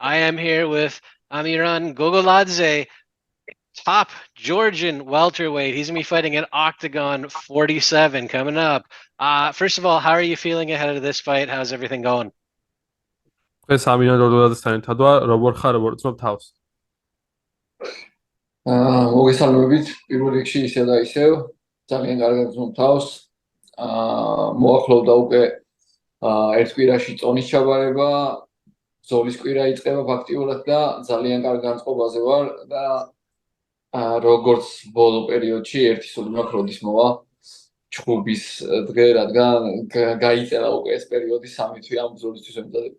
I am here with Amiran Gogoladze, top Georgian welterweight. He's going to be fighting at Octagon 47 coming up. First of all, how are you feeling ahead of this fight? How's everything going? ეს ამინან როდოდადესთან ერთადვა როგორ ხარ როგორ ცნობ თავს მოგესალმებით პირველ რიგში ისე და ისევ ძალიან კარგად ვზნობ თავს მოახლოვდა უკვე ერთ კვირაში წონის ჩაბარება ზოლის კვირა იწყება ფაქტიურად და ძალიან კარგ განწყობაზე ვარ და როგორც ბოლო პერიოდში ერთი სულ მაქვს როდის მოვა ჩხუბის დღე რადგან გაიწერა უკვე ეს პერიოდი 3 თვე ამ ზოლისთვის ემზადებ.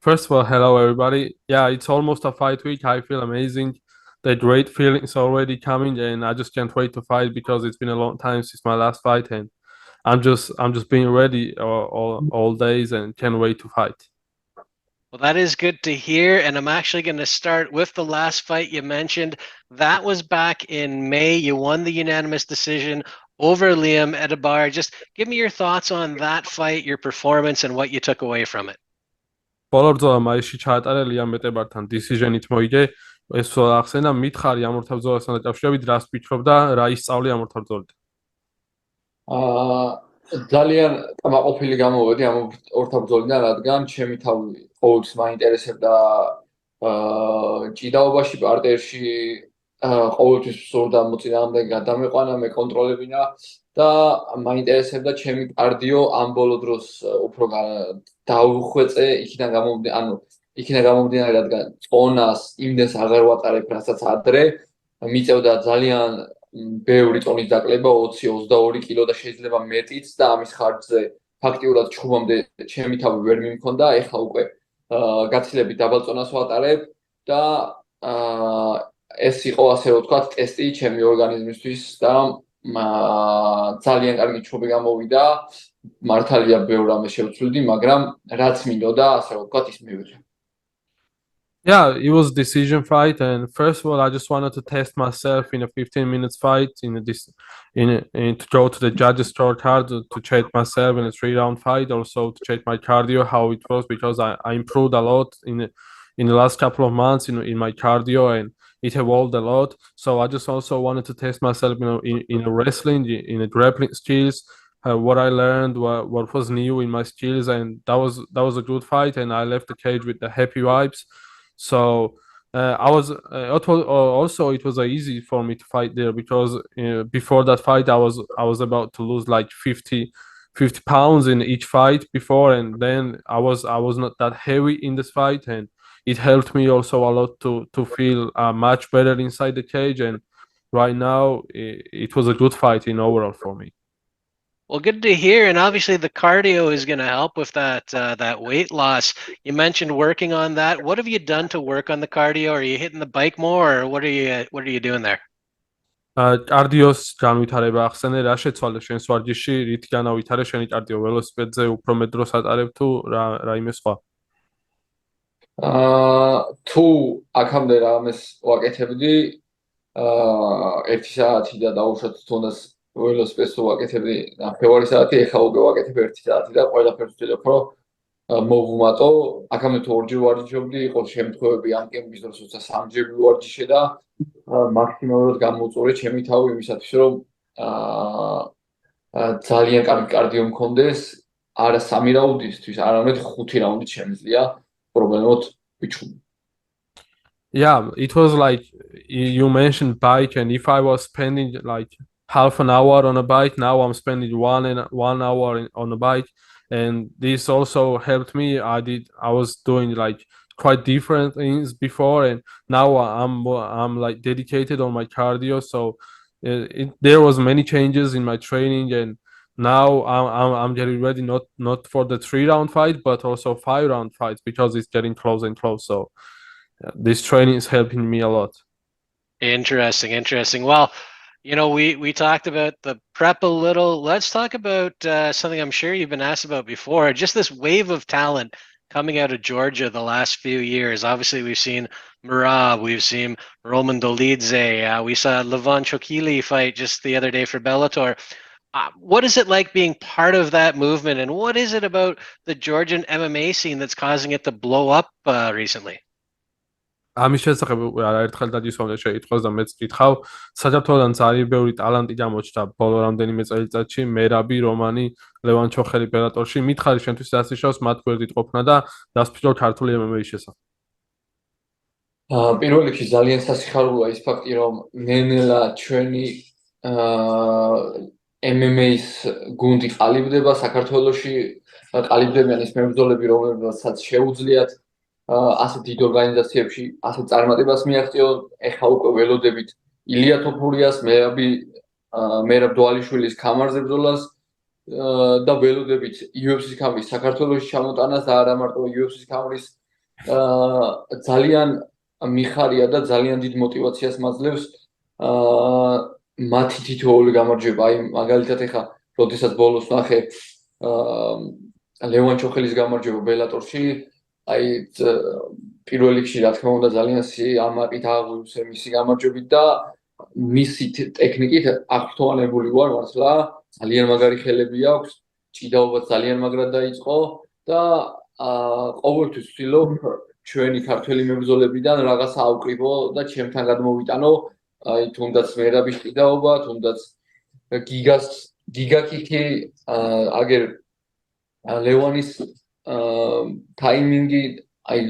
First of all, hello everybody. Yeah, it's almost a fight week. I feel amazing. The great feelings already coming, and I just can't wait to fight because it's been a long time since my last fight, and I'm just being ready all days and can't wait to fight. Well, that is good to hear. And I'm actually going to start with the last fight you mentioned. That was back in May. You won the unanimous decision over Liam Edebar. Just give me your thoughts on that fight, your performance, and what you took away from it. ბოლორძოა მაისში ჩაატარე ლიამ მეტებართან decision-ით მოიგე. ეს ახსენა მითხარი ამ ორთაბრძოლასთან დაკავშირებით რას ვფიქრობდა, რა ისწავლე ამ ორთაბრძოლით. ძალიან კმაყოფილი გამოვედი ამ ორთაბრძოლიდან, რადგან ჩემი თავი ყოველთვის მაინტერესებდა ჭიდაობაში პარტერში ყოველთვის ვსურდა მოწინააღმდეგე გადამეყვანა, მეკონტროლებინა და მაინტერესებდა ჩემი კარდიო ამ ბოლო დროს უფრო დაუხვეწე იქიდან გამომდინარე, რადგან წონას იმდენს აღარ ვატარებ, რასაც ადრე მიწევდა ძალიან ბევრი წონის დაკლება 20-22 კილო და შეიძლება მეტიც და ამის ხარჯზე ფაქტიურად ჩხუბამდე ჩემი თავი ვერ მიმქონდა, ეხლა უკვე გაცილებით დაბალ წონას ვატარებ და ეს იყო ასე რომ ვთქვათ ტესტი ჩემი ორგანიზმისთვის და ძალიან კარგი ჩხუბი გამოვიდა. მართალია ბევრ რამეს შევცვლიდი, მაგრამ რაც მინდოდა, ასე რომ ვთქვათ, ის მივიღე. Yeah, it was a decision fight, and first of all, I just wanted to test myself in a 15 minutes fight to go to the judges' scorecard to check myself in a 3-round fight, also to check my cardio how it was because I improved a lot in the last couple of months in my cardio and it evolved a lot. So I just also wanted to test myself, in wrestling, in the grappling skills, what I learned, what was new in my skills, and that was a good fight, and I left the cage with the happy vibes. So I was also it was easy for me to fight there because before that fight I was about to lose like 50 pounds in each fight before, and then I was not that heavy in this fight, and it helped me also a lot to feel much better inside the cage. And right now it was a good fight in overall for me. Well, good to hear, and obviously the cardio is going to help with that weight loss. You mentioned working on that. What have you done to work on the cardio? Are you hitting the bike more, or what are you doing there? კარდიოს განვითარება ახსენე, რა შეცვალე შენს ვარჯიში, რით განავითარე შენი კარდიო, ველოსიპედზე უფრო მეტ დროს ატარებ თუ რაიმე სხვა? თუ აქამდე რამეს ვაკეთებდი 1 საათი და დაუშვათ თუნდაც ველოსიპედს თუ ვაკეთებდი ნახევარი საათი, ეხლა უკვე ვაკეთებ 1 საათი და ყველაფერს ვცდილობ რომ მოვუმატო. აქამდე თუ ორჯერ ვარჯიშობდი, იყო შემთხვევები ამ კემპის დროს, როცა 3-ჯერ ვივარჯიშე და მაქსიმალურად გამოუწორე ჩემი თავი იმისათვის, რომ ძალიან კარგი კარდიო მქონდეს, არა 3 რაუნდისთვის, არამედ 5 რაუნდით შემიძლია პრობლემოთ ვიჩხუბო. Yeah, it was like you mentioned bike, and if I was spending like half an hour on a bike, now I'm spending 1 hour on a bike, and this also helped me. I was doing like quite different things before, and now I'm like dedicated on my cardio. So there was many changes in my training, and now I'm getting ready not for the 3-round fight, but also 5-round fights because it's getting close and close. So this training is helping me a lot. Interesting, interesting. Well, we talked about the prep a little. Let's talk about something I'm sure you've been asked about before. Just this wave of talent coming out of Georgia the last few years. Obviously, we've seen Merab, we've seen Roman Dolidze, we saw Levan Chokheli fight just the other day for Bellator. What is it like being part of that movement, and what is it about the Georgian MMA scene that's causing it to blow up recently? ამის შესახებ არაერთხელ დაგისვამდა შეიტყვას და მეც გითხავ, საჯაროდან ძალიან ბევრი ტალანტი გამოჩნდა ბოლო რამდენიმე წელიწადში, მერაბი, რომანი, ლევან ჩოხელი ბელატორში. მითხარი შენთვის რას ნიშნავს მათ გვერდით ყოფნა და რას ფიქრობ ქართული MMA-ის შესახებ? პირველ რიგში ძალიან სასიხარულოა ის ფაქტი, რომ ნელ-ნელა ჩვენი MMA-ის გუნდი ყალიბდება საქართველოში, ყალიბდებიან ის მებრძოლები, რომლებსაც შეუძლიათ ასე დიდ ორგანიზაციებში ასე წარმატებას მიაღწიონ. ეხლა უკვე ველოდებით ილია თოფურიას, მერაბ დვალიშვილის ქამარზე ბრძოლას და ველოდებით UFC-ს ქამრის საქართველოში ჩამოტანას და არა მარტო UFC-ს ქამრის ძალიან მიხარია და ძალიან დიდ мотиваციას მაძლევს მათი თითოეული გამარჯვება. აი მაგალითად ეხლა როდესაც ბოლოს ნახე ლევან ჩოხელის გამარჯვება ბელატორში, აი პირველ რიგში რა თქმა უნდა ძალიან სიამაყით აღუვსე მისი გამარჯვებით და მისი ტექნიკით აღფრთოვანებული ვარ მართლა, ძალიან მაგარი ხელები აქვს, ჭიდაობა ძალიან მაგრად დაიწყო და ყოველთვის ვცდილობ ჩვენი ქართველი მებრძოლებიდან რაღაცა ავკრიბო და ჩემთან გადმოვიტანო, აი თუნდაც მერაბის ჭიდაობა, თუნდაც გიგაკიკი, აგერ ლევანის ტაიმინგი, აი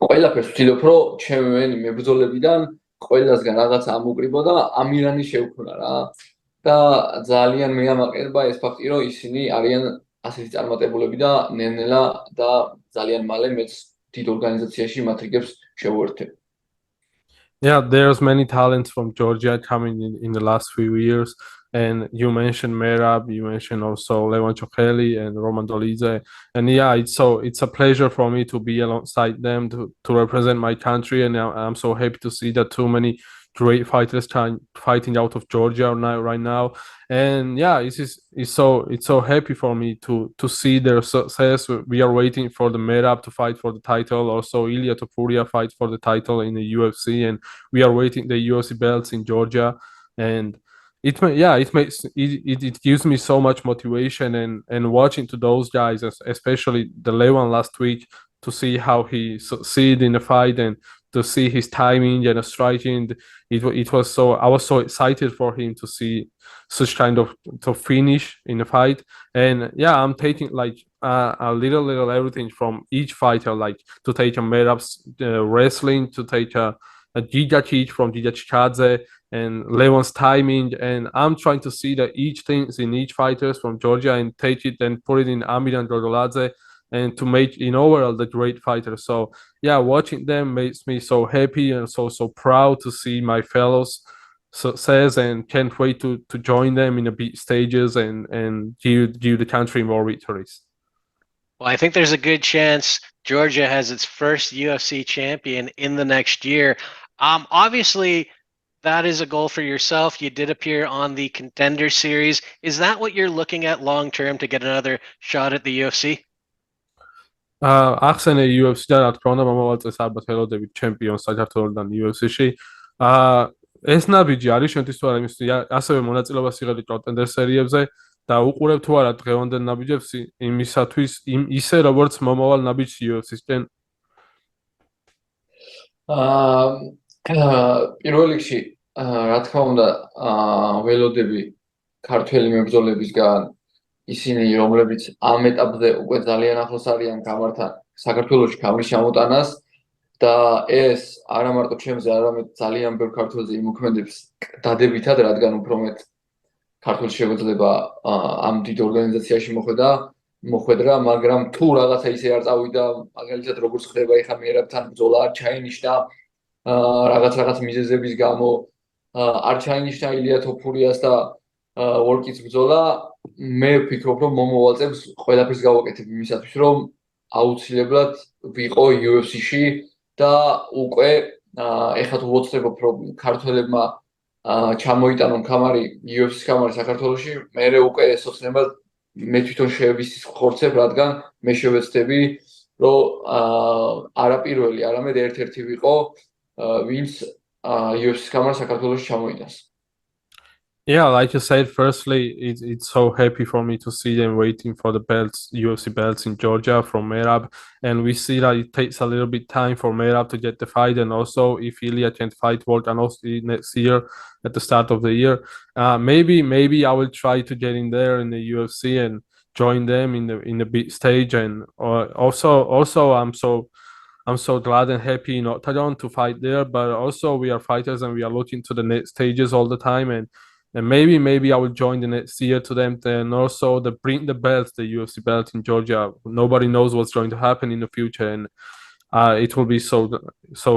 ყველაფერს ვცდილობ, რომ ჩემი მებრძოლებიდან ყველასგან რაღაცა ამოვკრიბო და ამირანი შევქმნა რა. და ძალიან მეამაყება ეს ფაქტი, რომ ისინი არიან ასეთი წარმატებულები და ნელ-ნელა და ძალიან მალე მეც დიდ ორგანიზაციაში მათ რიგებს შევუერთებ. Yeah, there's many talents from Georgia coming in the last few years. And you mentioned Merab, you mentioned also Levan Chokheli and Roman Dolidze. And yeah, it's a pleasure for me to be alongside them to represent my country. And I'm so happy to see that too many great fighters fighting out of Georgia right now. And yeah, it's so happy for me to see their success. We are waiting for the Merab to fight for the title, also Ilia Topuria fight for the title in the UFC, and we are waiting the UFC belts in Georgia. And it gives me so much motivation, and watching to those guys, especially the Levan last week, to see how he succeeded in the fight and to see his timing and striking. It was so, I was so excited for him to see such kind of to finish in the fight. And yeah, I'm taking like a little everything from each fighter, like to take a Merab's wrestling, to take a Giga Chich from Giga Chikadze, and Levan's timing, and I'm trying to see that each things in each fighters from Georgia and take it and put it in Amiran Gogoladze, and to make in overall the great fighter. So yeah, watching them makes me so happy and so proud to see my fellows success, and can't wait to join them in the big stages and give the country more victories. Well, I think there's a good chance Georgia has its first UFC champion in the next year. Obviously, that is a goal for yourself. You did appear on the Contender Series. Is that what you're looking at long term, to get another shot at the UFC? ახსენე UFC-და რა თქმა უნდა მომავალ წელს ალბათ ველოდებით ჩემპიონს საქართველოსთან UFC-ში. ეს ნაბიჯი არის შენთვის თუ არა, იმის ასევე მონაწილეობას იღებდი Contender სერიებზე და უყურებ თუ არა დღევანდელ ნაბიჯებს იმისათვის ისე როგორც მომავალ ნაბიჯს UFC-სკენ? პირველ რიგში რა თქმა უნდა ველოდები ქართველი მებრძოლებისგან, ისინი რომლებიც ამ ეტაპზე უკვე ძალიან ახლოს არიან გამართა საქართველოში ქამრის ჩამოტანას და ეს არა მარტო ჩემზე, არამედ ძალიან ბევრ ქართველზე იმოქმედებს დადებითად, რადგან უფრო მეტ ქართველს შეგვეძლება ამ დიდ ორგანიზაციაში მოხვედრა, მაგრამ თუ რაღაცა ისე არ წავიდა, მაგალითად როგორც ხდება ეხლა მერაბთან ბრძოლა არ ჩაინიშნა რაღაც მიზეზების გამო, არ ჩაინიშნა ილია თოფურიას და ვორკის ბრძოლა, მე ვფიქრობ, რომ მომავალ წელს ყველაფერს გავაკეთებ იმისათვის, რომ აუცილებლად ვიყო UFC-ში და უკვე ეხლა თუ ვოცნებობ, რომ ქართველებმა ჩამოიტანონ ქამარი, UFC-ს ქამარი საქართველოში, მერე უკვე ეს ოცნება მე თვითონ შევისხორცებ, რადგან მე შევეცდები, რომ არა პირველი, არამედ ერთ-ერთი ვიყო, ვინც UFC-ს ქამარი საქართველოში ჩამოიტანს. Yeah, like you said, firstly, it's so happy for me to see them waiting for the belts, UFC belts in Georgia from Merab. And we see that it takes a little bit time for Merab to get the fight. And also, if Ilya can fight Volkanovski next year at the start of the year, maybe I will try to get in there in the UFC and join them in the big stage. And also, I'm so glad and happy in Octagon to fight there. But also, we are fighters and we are looking to the next stages all the time. And maybe I will join the next year to them. And also, bring the belt, the UFC belt in Georgia. Nobody knows what's going to happen in the future, and it will be so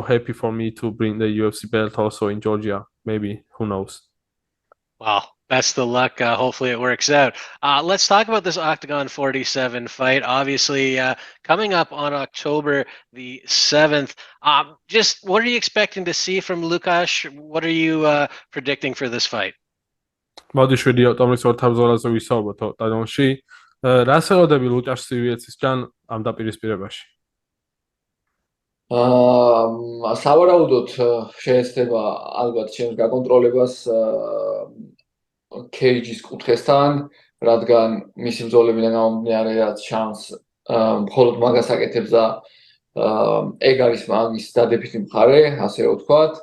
happy for me to bring the UFC belt also in Georgia. Maybe who knows? Well, best of luck. Hopefully it works out. Let's talk about this Octagon 47 fight. Obviously, coming up on October the 7th. Just what are you expecting to see from Lukasz? What are you predicting for this fight? ბოდიშვილი ოტომის 2000-ზე ვისაუბროთ ოტაგონში. რას ელოდები ლუკაშ სივიეცისგან ამ დაპირისპირებაში? სავარაუდოდ შეეცდება ალბათ ჩემს გაკონტროლებას кейჯის კუთხესთან, რადგან მისი ბრძოლებიდან გამომდინარე რაც ჩანს, მხოლოდ მაგას აკეთებს და ეგ არის მაგის დადებითი მხარე, ასე რომ ვთქვათ.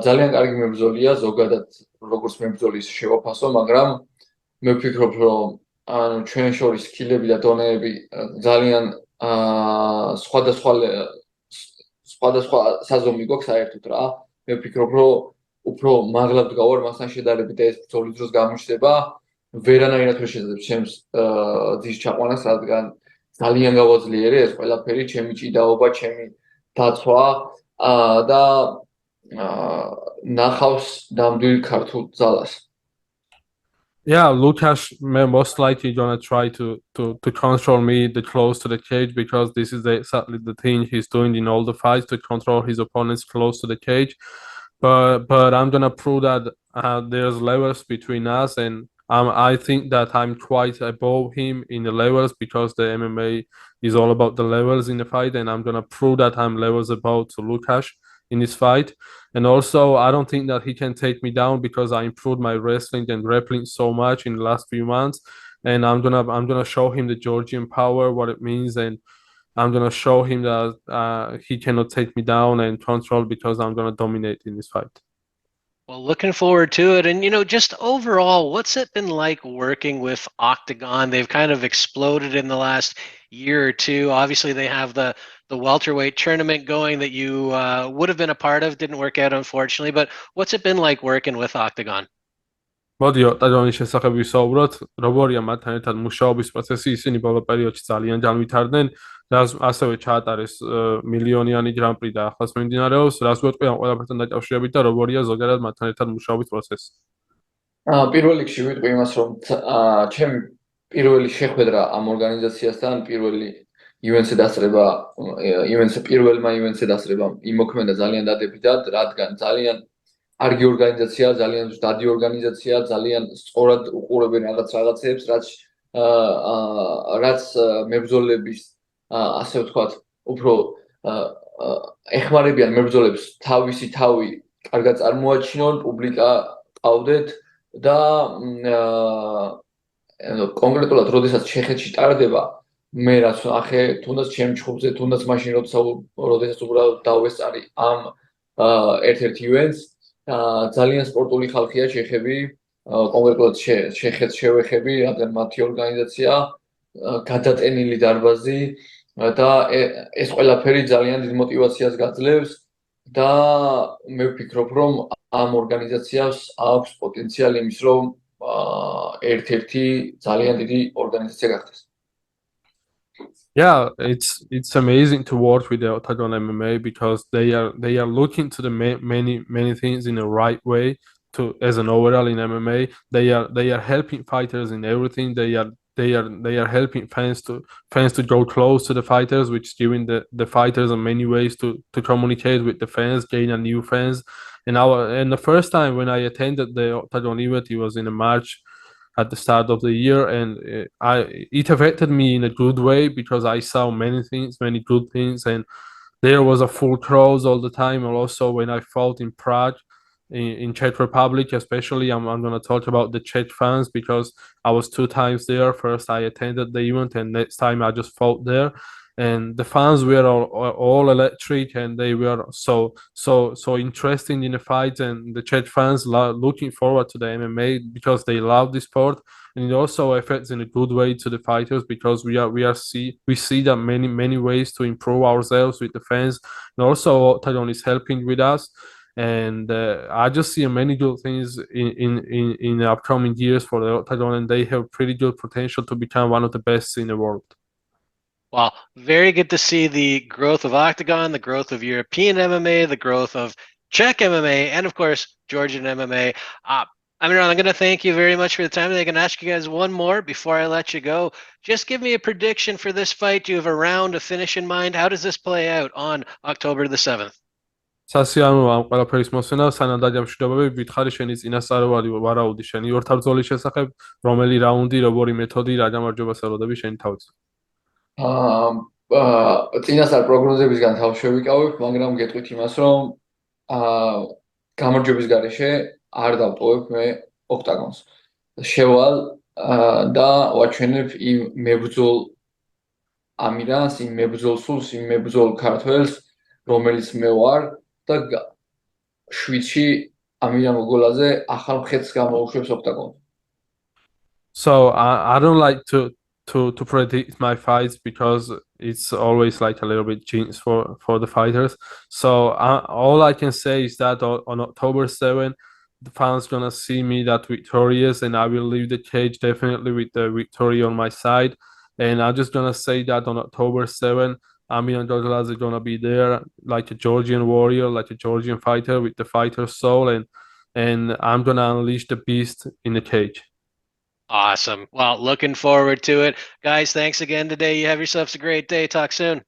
ძალიან კარგი მებრძოლია, ზოგადად როგორც მებრძოლის შევაფასო, მაგრამ მე ვფიქრობ, რომ ანუ ჩვენ შორის სკილები და დონეები ძალიან სხვადასხვა საზომი გვაქვს საერთოდ რა. მე ვფიქრობ, რომ უფრო მაღლა ვდგავარ მასთან შედარებით და ეს ბრძოლის დროს გამოჩნდება, ვერანაირად ვერ შეძლებს ჩემს ძის ჩაყვანას, რადგან ძალიან გავაძლიერე ეს ყველაფერი, ჩემი ჭიდაობა, ჩემი დაცვა და ნახავს ნამდვილ ქართულ ძალას. Yeah, Lukash most likely gonna try to control me the close to the cage because this is exactly the thing he's doing in all the fights to control his opponents close to the cage. But I'm gonna prove that there's levels between us, and I think that I'm quite above him in the levels because the MMA is all about the levels in the fight, and I'm gonna prove that I'm levels above to Lukash in this fight. And also, I don't think that he can take me down because I improved my wrestling and grappling so much in the last few months. And I'm gonna show him the Georgian power, what it means, and I'm gonna show him that he cannot take me down and control because I'm gonna dominate in this fight. Well, looking forward to it. And, just overall, what's it been like working with Octagon? They've kind of exploded in the last year or two. Obviously, they have the welterweight tournament going that you would have been a part of. Didn't work out, unfortunately. But what's it been like working with Octagon? მოდი ოტაგონის შესახებ ვისაუბროთ, როგორია მათთან ერთად მუშაობის პროცესი, ისინი ბოლო პერიოდში ძალიან განვითარდნენ, რას ასევე ჩაატარეს მილიონიანი გრან-პრი და ახლაც მიმდინარეობს, რას გვეტყვი ამ ყველაფერთან დაკავშირებით და როგორია ზოგადად მათთან ერთად მუშაობის პროცესი. პირველ რიგში ვიტყვი იმას, რომ ჩემი პირველი შეხვედრა ამ ორგანიზაციასთან, პირველმა ივენტზე დასწრება იმოქმედა ძალიან დადებითად, რადგან ძალიან კარგი ორგანიზაცია, ძალიან ზუსტი ორგანიზაცია, ძალიან სწორად უყურებენ რაღაცებს, რაც მებრძოლების ასე ვთქვათ, უფრო ეხმარებიან მებრძოლებს თავისი თავი კარგად წარმოაჩინონ, პუბლიკა ყავდეთ და კონკრეტულად როდესაც ჩეხეთში ტარდება, მე რაც ნახე, თუნდაც ჩემ ჩხუბზე, თუნდაც მაშინ როდესაც უბრალოდ დავესწარი ამ ერთ-ერთ ივენტს, ძალიან სპორტული ხალხია ჩეხები, კონკრეტულად ჩეხეთს შევეხები, რადგან მათი ორგანიზაცია, გადატენილი დარბაზი და ეს ყველაფერი ძალიან დიდ მოტივაციას გაძლევს და მე ვფიქრობ, რომ ამ ორგანიზაციას აქვს პოტენციალი იმის, რომ ერთ-ერთი ძალიან დიდი ორგანიზაცია გახდეს. Yeah, it's amazing to work with the Octagon MMA because they are looking to the many things in the right way to as an overall in MMA. They are helping fighters in everything. They are helping fans to go close to the fighters, which giving the fighters in many ways to communicate with the fans, gain a new fans. And the first time when I attended the Octagon event, it was in March at the start of the year, and it affected me in a good way because I saw many things, many good things, and there was a full crowd all the time. And also when I fought in Prague, in Czech Republic, especially. I'm going to talk about the Czech fans because I was 2 times there. First, I attended the event, and next time I just fought there. And the fans were all electric, and they were so interested in the fights. And the Czech fans looking forward to the MMA because they love the sport, and it also affects in a good way to the fighters because we see that many ways to improve ourselves with the fans, and also Octagon is helping with us. And I just see many good things in the upcoming years for the Octagon, and they have pretty good potential to become one of the best in the world. Well, very good to see the growth of Octagon, the growth of European MMA, the growth of Czech MMA, and of course, Georgian MMA. Amiran, I'm going to thank you very much for the time. I'm going to ask you guys one more before I let you go. Just give me a prediction for this fight. Do you have a round, a finish in mind? How does this play out on October the 7th? სასიამოვნოა ამ ყველაფერის მოსვენა, სანამ დაჯავშნებები ვითხარი შენი წინასწაროვანი ვარაუდი შენი ორთავ ბრძოლის შესახებ, რომელი რაუნდი, როგორი მეთოდი, რა გამარჯვებას ელოდები შენი თავის. წინასწარ პროგნოზებისგან თავს შევიკავებ, მაგრამ გეტყვით იმას, რომ გამარჯვების გარეშე არ დავტოვებ მე ოქტაგონს. შევალ და ვაჩვენებ იმ მებრძოლ ამირანს, იმ მებრძოლ სულს, იმ მებრძოლ ქართველს, რომელიც მე ვარ და შვიდში Amiran Gogoladze ახალ მხედს გამოუშვებს ოქტაგონს. So I don't like to predict my fights because it's always like a little bit jinx for the fighters. So all I can say is that on October 7th, the fans gonna see me that victorious, and I will leave the cage definitely with the victory on my side. And I'm just gonna say that on October 7th, Amiran Gogoladze is gonna be there like a Georgian warrior, like a Georgian fighter with the fighter soul, and I'm gonna unleash the beast in the cage. Awesome. Well, looking forward to it. Guys, thanks again today. You have yourselves a great day. Talk soon.